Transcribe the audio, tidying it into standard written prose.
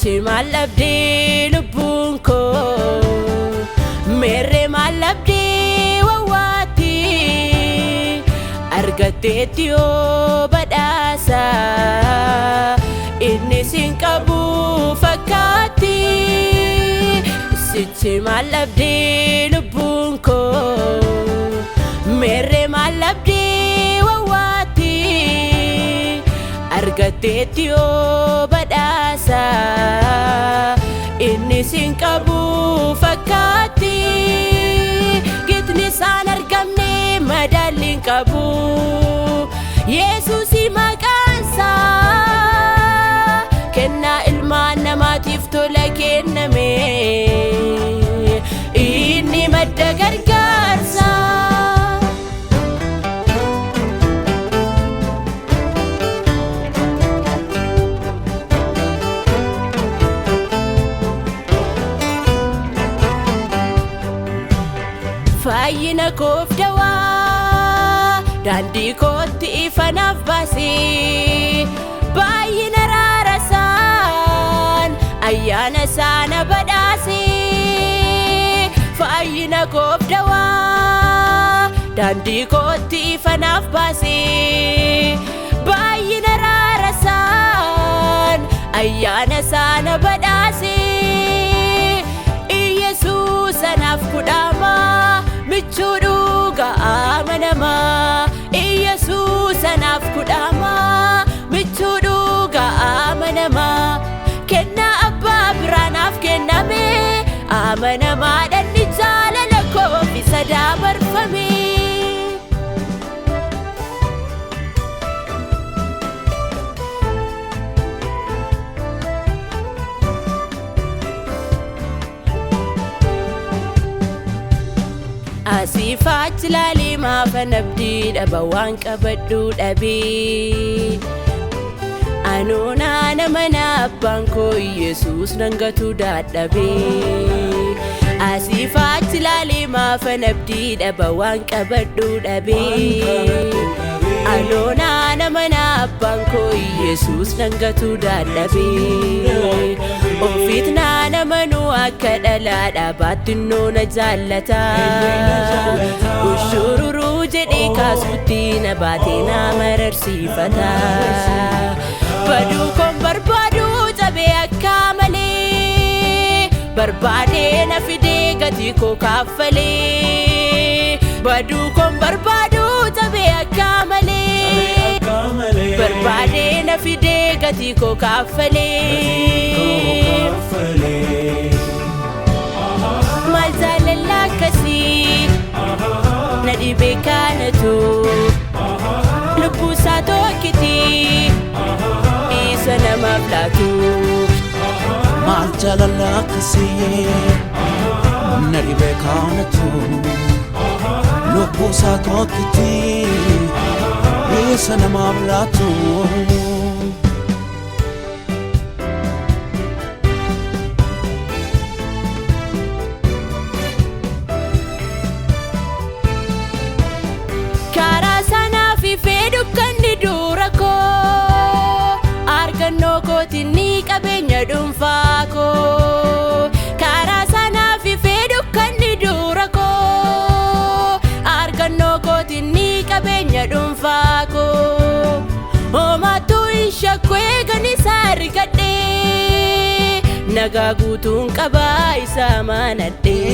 sichi malabdi lubunko mere malabdi wawati argatetio badasa inni sinqabu fakati sichi malabdi lubunko mere malabdi wawati argatetio badasa inni sinqabu fakati gitni san argamne madalin qabu Yesusi maqansa kenna ilma namatif tola kenname inni madda gargaarsa Fayyina koof dawaa daandii kootti ifanaaf baasee baay'ina raarasaan ayyaana sana badhaasee fayyina koof dawaa daandii kootti ifanaaf baasee baay'ina raarasaan ayyaana sana badhaasee Yesuus anaaf kudhaama michuudhuga amanama Yesuus anaaf kudhaama michuudhuga amanama kenna abbaa biraanaaf kenname amanama dhanni jaalala koof isa dabarfame Asifaach lali maafanabdi dhaba waan qabadhu dhabe Anoona namana abbaan koo Yesuus nangatu dadhabe Asifaach lali maafanabdi dhaba waan qabadhu dhabe Anoona namana abbaan koo Yesuus nangatu dadhabe Ofit namanu akka dhalaadha baattinnoo na jaallata Ushururu jedhee kaasutti na baatee na mararsiifata Baduu kon barbaadu cabee akka malee Barbaadee na fidee gatii koo kaffalee Baduu kon barbaadu cabee akka malee Barbaadee na fidee gatii koo kaffalee Maal jaalala akkasii na dhibee kanatu lubbuusaa tokkitti isa namaaf laatu Maal jaalala akkasii na dhibee kanatu lubbuusaa tokkitti isa namaaf laatu Ni qabeenya dhuunfaa koo karaa sanaaf fedhu kan ni dura koo argannoo kooti ni qabeenya dhuunfaa koo homaatu hin shakku eegan isa argadhee nagaa guutuun qabaa isa amanadhee